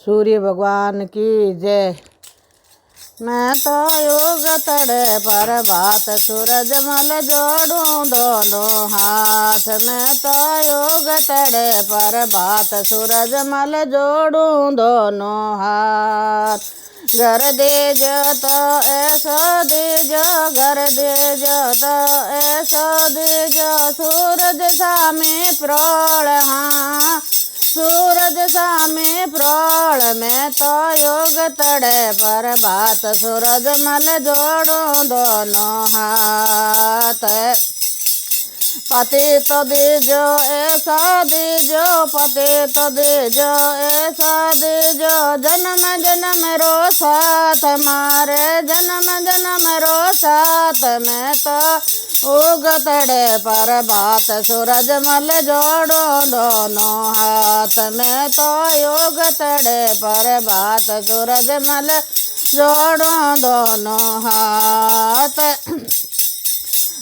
सूर्य भगवान की जय। मैं तो योग तड़े पर भात सूरज मल जोड़ूं दोनों हाथ। मैं तो योग तड़े पर भात सूरज मल जोड़ूं दोनों हाथ। घर दीजो तो ऐसो दीजो, घर दीजो तो ऐसो दीजो, सूरज सामी प्रोड़ हाँ सूरज सामी प्रोड़। मैं तो योग तड़े पर भात सूरज मल जोड़ूं दोनों हाथ। पति तो दीजो ऐसा दीजो, पति तो दीजो ऐसा दीजो, जन्म जन्म रो साथ मारे, जन्म जन्म रो साथ। मैं तो उग तड़े पर भात सूरज मल जोड़ूं दोनों हाथ। मैं तो योग तड़े पर भात सूरज मल जोड़ूं दोनों हाथ।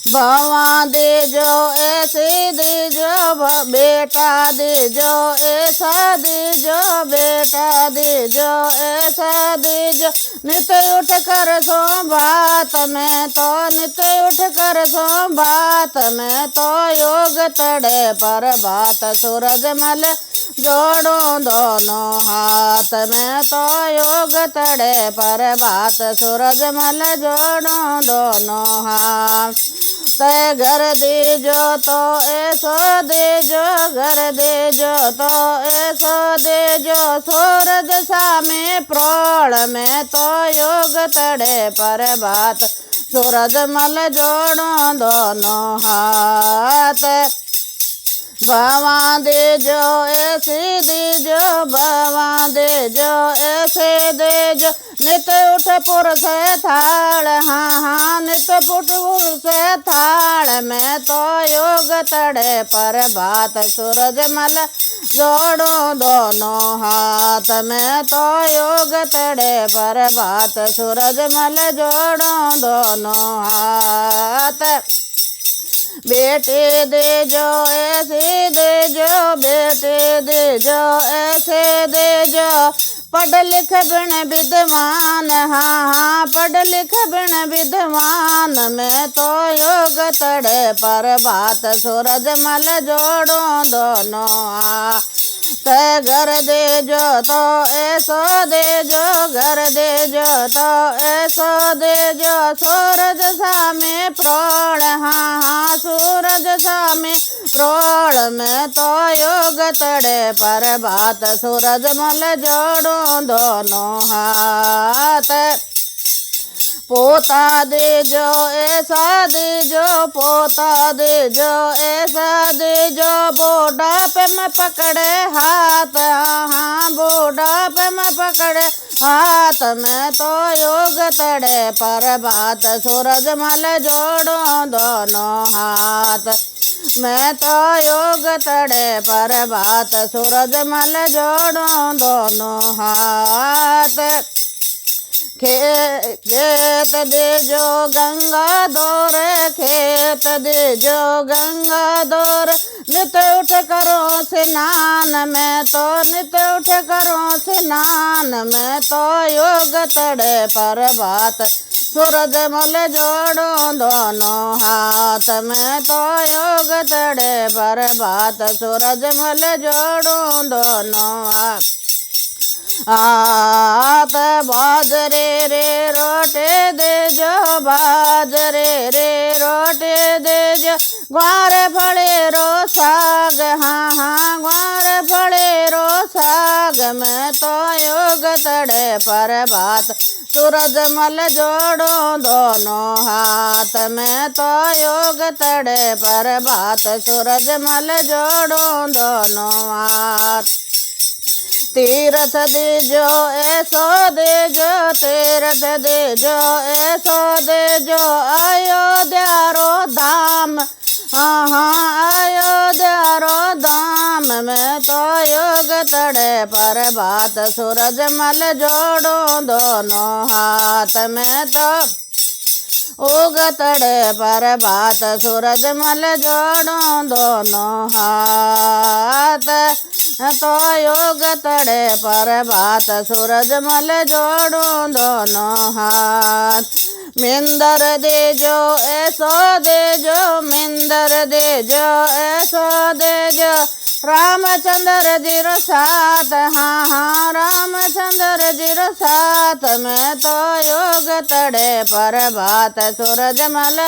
भवा दीजो ऐसी दीजो, बेटा दीजो ऐसा दीजो, बेटा दीजो ऐसा दीजो, नित उठ कर सो बात। मैं तो नित उठ कर सो बात। मैं तो योग तड़े पर भात सूरज मल जोड़ूं दोनों हाथ। मैं तो योग तड़े पर भात सूरज मल जोड़ूं दोनों हाथ। तय घर दीजो तो ऐसो दीजो, घर दीजो तो ऐसो दीजो, सूरज सामी प्रोड़। मैं तो योग तड़े पर भात सूरज मल जोड़ूं दोनों हाथ। भवा दीजो ऐसी दीजो, भवा दीजो ऐसे दीजो, नित उठ पुरुष थाल हाँ हाँ नित उठ पुरुष थाल। मैं तो योग तड़े पर भात सूरज मल जोड़ूं दोनों हाथ। मैं तो योग तड़े पर भात सूरज मल जोड़ूं दोनों हाथ। बेटे दीजो ऐसे दीजो, बेटे दीजो ऐसे दीजो, पढ़ लिख बिन विद्वान हाँ हाँ पढ़ लिख बिन विद्वान। मैं तो योग तड़े पर भात सूरज मल जोड़ूं दोनों हाथ। घर दीजो तो ऐसो दीजो, घर दीजो तो ऐसो दीजो, सूरज सामी प्रोड़ हाँ हाँ सूरज सामी प्रोड़। मैं तो योग तड़े पर भात सूरज मल जोड़ूं दोनों हाथ। पोता दीजो ऐसा दीजो, पोता दीजो ऐसा दीजो, बुढ़ापे में पकड़े हाथ हाँ बुढ़ापे में पकड़े हाथ। मैं तो योग तड़े पर भात सूरज मल जोड़ूं दोनों हाथ। मैं तो योग तड़े पर भात सूरज मल जोड़ूं दोनों हाथ। खेत दीजो गंगा दौर, खेत दीजो गंगा दौर, नित उठ करो स्नान। मैं तो नित उठ करो स्नान। मैं तो योग तड़े पर भात सूरज मल जोड़ूं दोनों हाथ। मैं तो योग तड़े पर भात सूरज मल जोड़ूं दोनों हाथ। हाथ बाजरे रे रोटे दीजो, बाजरे रे रोटे दीजो, ग्वार फले रो साग हाँ हाँ ग्वार फले रो साग। मैं तो योग तड़े पर भात सूरज मल जोड़ूं दोनों हाथ। मैं तो योग तड़े पर भात सूरज मल जोड़ूं दोनों हाथ। तीरथ दीजो ऐसो दीजो, तीरथ दीजो ऐसो दीजो, अयोध्या रो धाम हाँ हाँ अयोध्या रो धाम। मैं तो योग तड़े पर भात सूरज मल जोड़ूं दोनों हाथ। मैं तो उग तड़े पर भात सूरज मल जोड़ूं दोनों हाथ। तो योग तड़े पर भात सूरज मल जोड़ूं दोनों हाथ। मिंदर देजो ऐसो देजो, मिंदर देजो ऐसो देजो, रामचंद्र जी रो साथ, हाँ हाँ रामचंद्र जी रो साथ में। तो योग तड़े पर भात सूरज मल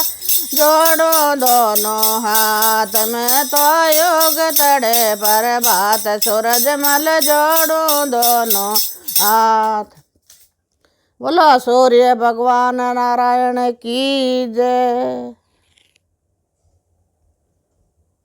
जोड़ो दोनों हाथ में। तो योग तड़े पर भात सूरज मल जोड़ो दोनों हाथ। बोलो सूर्य भगवान नारायण की जय।